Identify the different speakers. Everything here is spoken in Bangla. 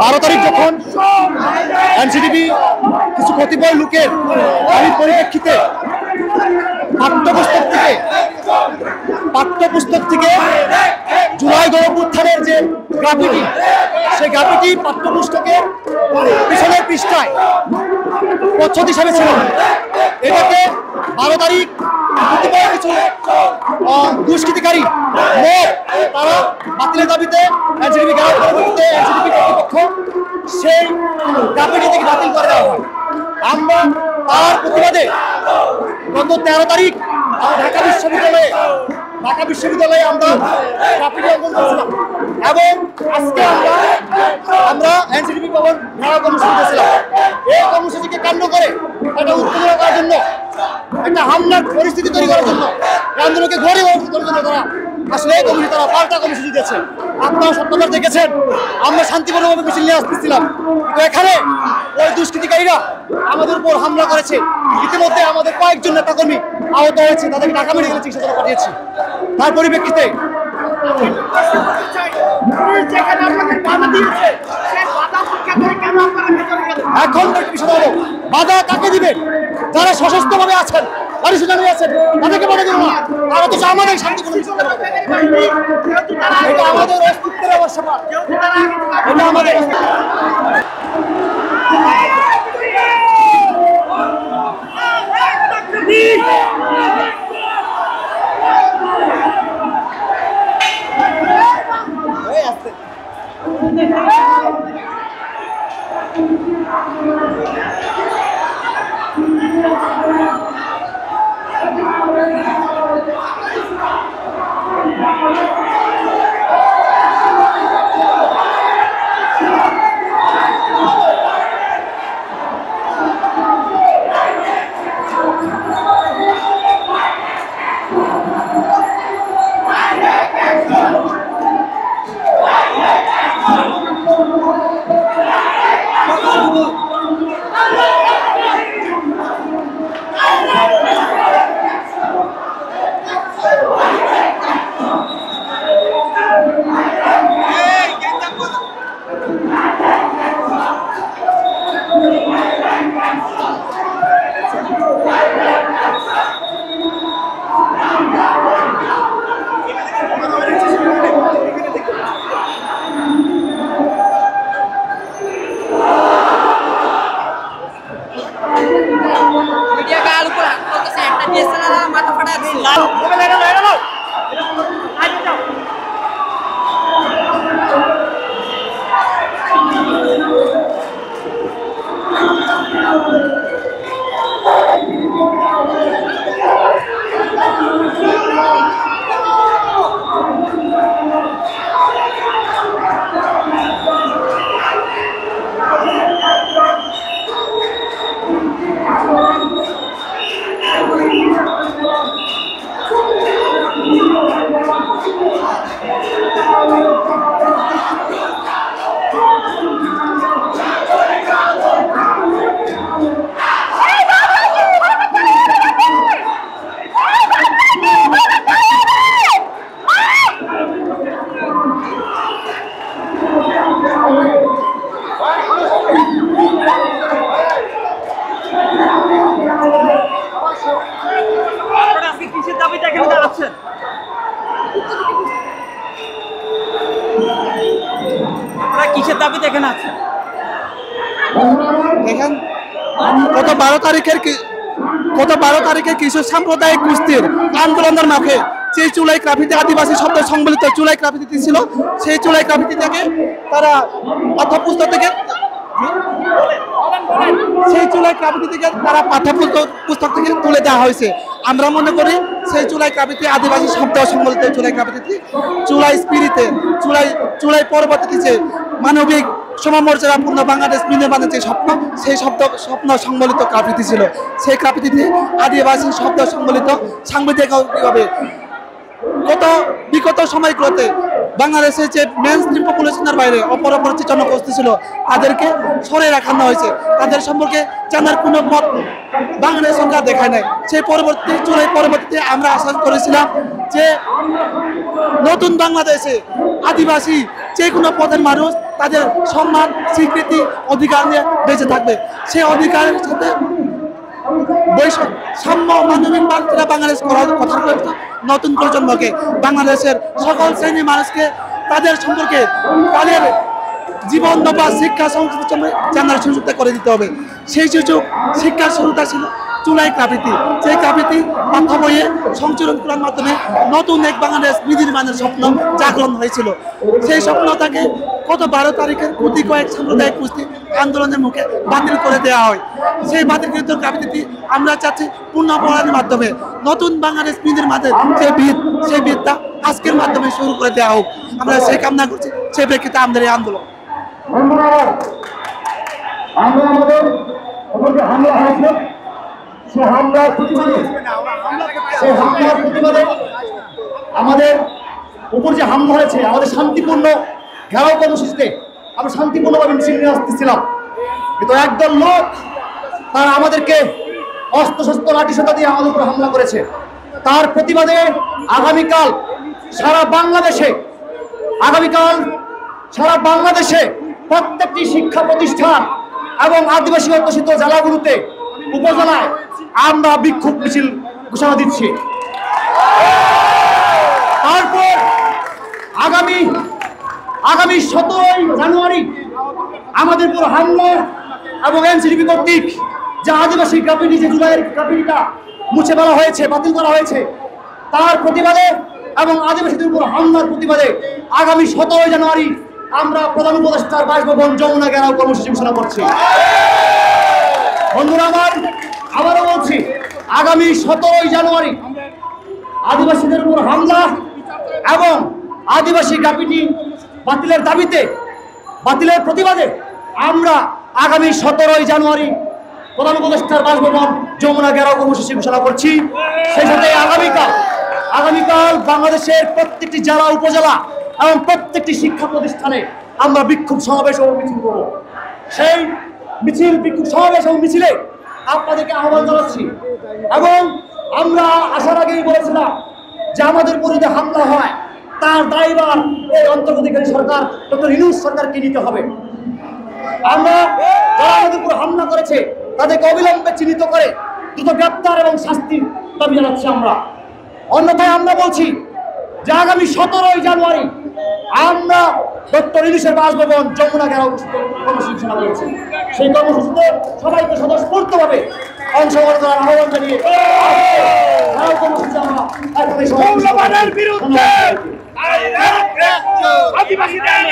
Speaker 1: 12 তারিখ যখন এনসিটিভি কিছু কতিপয় লোকের দাবির পরিপ্রেক্ষিতে পাঠ্যপুস্তক থেকে জুলাই গণঅভ্যুত্থানের যে গ্রাফিটি, সেই গ্রাফিটি পাঠ্যপুস্তকের পিছনের পৃষ্ঠায় প্রচ্ছদ হিসাবে ছিল। এটাকে 12 তারিখ কিছু দুষ্কৃতিকারী তারা বাতিলের দাবিতে এনসিটিভি ঘেরাও পরবর্তীতে এনসিটিভি কর্তৃপক্ষ সেই গ্রাফিটি থেকে বাতিল করে দেওয়া হয়। আমরা তার প্রতিবাদে গত 13 তারিখ ঢাকা বিশ্ববিদ্যালয়ে আমরা গ্রাফিটি অঙ্কন করেছিলাম এবং আজকে আমরা এনসিটিভি ভবন ঘেরাও কর্মসূচি দিয়েছিলাম। এই কর্মসূচিকে কেন্দ্র করে একটা উত্তেজনা করার জন্য, একটা হামলার পরিস্থিতি তৈরি করার জন্য, আন্দোলনকে ঘরে করার জন্য তারা আসলে এই কর্মসূচি, তারা পাল্টা কর্মসূচি দিয়েছে। আপনারা সত্যবার দেখেছেন, আমরা শান্তিপূর্ণভাবে মিছিল নিয়ে আসতেছিলাম, তো এখানে ওই দুষ্কৃতিকারীরা আমাদের উপর হামলা করেছে। ইতিমধ্যে আমাদের কয়েকজন নেতাকর্মী আহত হয়েছে, তাদেরকে ঢাকা মেডিকেল চিকিৎসা পাঠিয়েছি। তার পরিপ্রেক্ষিতে এখন বিষয় হলো, বাধা কাকে দিবেন? যারা সশস্ত্রভাবে আছেন, আছেন, তাদেরকে বাধা দেবো না। তারা তো আমাদের শান্তিপূর্ণ এটা আমাদের অস্তিত্বের অবশ্য, এটা আমাদের
Speaker 2: কিসের দাবিতে এখানে আছেন?
Speaker 3: দেখেন, গত 12 তারিখে কিছু সাম্প্রদায়িক কুস্তির আন্দোলনের মাঠে যে চুলাই গ্রাফিতি, আদিবাসী শব্দ সংবলিত চুলাই গ্রাফিতি ছিল, সেই চুলাই গ্রাফিতি থেকে তারা পাঠ্যপুস্তক থেকে পাঠ্যপুস্তক থেকে তুলে দেওয়া হয়েছে। আমরা মনে করি সেই চুলাই গ্রাফিতি, আদিবাসী শব্দ সংবলিত চুলাই গ্রাফিতি, চুলাই স্পিরিটে, চুলাই পরবর্তীতে যে মানবিক সমমর্যাদাপূর্ণ বাংলাদেশ নির্মাণের যে স্বপ্ন, সেই স্বপ্ন সংবলিত গ্রাফিতি ছিল। সেই গ্রাফিতিতে আদিবাসী শব্দ সংবলিত সাংবিধানিকভাবে বিগত সময়গুলোতে বাংলাদেশের যে মেন স্ট্রিম পপুলেশনের বাইরে অপর যে জনগোষ্ঠী ছিল, তাদেরকে সরে রাখানো হয়েছে। তাদের সম্পর্কে জানার কোনো পথ বাংলাদেশ সরকার দেখায় নাই। সেই পরবর্তীতে আমরা আশা করেছিলাম যে নতুন বাংলাদেশে আদিবাসী যে কোনো পদের মানুষ তাদের সম্মান স্বীকৃতি অধিকার নিয়ে বেঁচে থাকবে। সেই অধিকারের সাথে সাম্য মানবিক বার্তা বাংলাদেশ করার কথা বলতো নতুন প্রজন্মকে, বাংলাদেশের সকল শ্রেণীর মানুষকে তাদের সম্পর্কে তাদের জীবন বা শিক্ষা সংস্কৃতি জানার সুযোগটা করে দিতে হবে। সেই সুযোগ শিক্ষার শুরুটা ছিল চুলাই কাবিতি, যে কাবিতি পাঠ্য বইয়ে সংযোজন করার মাধ্যমে নতুন এক বাংলাদেশ বিনির্মাণের স্বপ্ন জাগরণ হয়েছিল। সেই স্বপ্নটাকে গত 12 তারিখের প্রতি কয়েক সাম্প্রদায়িক কুস্তি আন্দোলনের মুখে বাতিল করে দেওয়া হয়। সেই বাতিলকৃত কাবিতি আমরা চাচ্ছি পুনঃপড়ানোর মাধ্যমে নতুন বাংলাদেশ বিনির্মাণের যে ভিত, সেই ভিতটা আজকের মাধ্যমে শুরু করে দেওয়া হোক। আমরা সেই কামনা করছি। সেই প্রেক্ষিতে আমাদের এই আন্দোলন।
Speaker 1: আমরা আমাদের যে হামলা হয়েছিল সে হামলার প্রতিবাদে আমাদের উপর যে হামলা হয়েছে, আমাদের শান্তিপূর্ণ ঘেরাও কর্মসূচিতে আমরা শান্তিপূর্ণভাবে মিছিল নিয়ে আসতেছিলাম, কিন্তু একদল লোক তারা আমাদেরকে অস্ত্রশস্ত্র লাঠিসোঁটা দিয়ে আমাদের উপর হামলা করেছে। তার প্রতিবাদে আগামীকাল সারা বাংলাদেশে প্রত্যেকটি শিক্ষা প্রতিষ্ঠান এবং আদিবাসী অধ্যুষিত জেলাগুলোতে উপজেলায় আমরা বিক্ষোভ মিছিল ঘোষণা দিচ্ছি। তারপর আগামী 17 জানুয়ারি আমাদের উপর হামলা এবং এনসিডিপি কর্তৃক যে আদিবাসী কাপিনি, যে জুলাইয়ের কাপিনিটা মুছে ফেলা হয়েছে, বাতিল করা হয়েছে, তার প্রতিবাদে এবং আদিবাসীদের উপর হামলার প্রতিবাদে আগামী 17 জানুয়ারি আমরা প্রধান উপদেষ্টার বাসভবন যমুনা ঘেরাও কর্মসূচি ঘোষণা করছি। বন্ধুরা আমার, আবারও বলছি, আগামী 17 জানুয়ারি আদিবাসীদের উপর হামলা এবং আদিবাসী কাপিনি বাতিলের দাবিতে, বাতিলের প্রতিবাদে আমরা আগামী 17 জানুয়ারি প্রধান উপদেষ্টার বাসভবন যমুনা ঘেরাও কর্মসূচি ঘোষণা করছি। সেই সাথে আগামীকাল বাংলাদেশের প্রত্যেকটি জেলা, উপজেলা এবং প্রত্যেকটি শিক্ষা প্রতিষ্ঠানে আমরা বিক্ষোভ সমাবেশ ও মিছিল করব। সেই মিছিল, বিক্ষোভ সমাবেশ এবং মিছিলে আপনাদেরকে আহ্বান জানাচ্ছি। এবং আমরা আসার আগেই বলেছিলাম যে আমাদের উপর যদি হামলা হয় তার দায়ভার এই অন্তর্বর্তীকালীন সরকার, ডক্টর ইউনূস সরকারকে নিতে হবে। আমরা যারা আমাদের উপর হামলা করেছে তাদেরকে অবিলম্বে চিহ্নিত করে দ্রুত গ্রেপ্তার এবং শাস্তির দাবি জানাচ্ছি আমরা। অন্যথায় আমরা বলছি যে আগামী 17 জানুয়ারি আমরা ডক্টর ইউনূসের বাসভবন যমুনা ঘেরাও কর্মসূচি ঘোষণা করেছি। সেই কর্মসূচিতে সবাইকে স্বতঃস্ফূর্তভাবে অংশগ্রহণ করার আহ্বান জানিয়ে বিরুদ্ধে আদিবাসীদের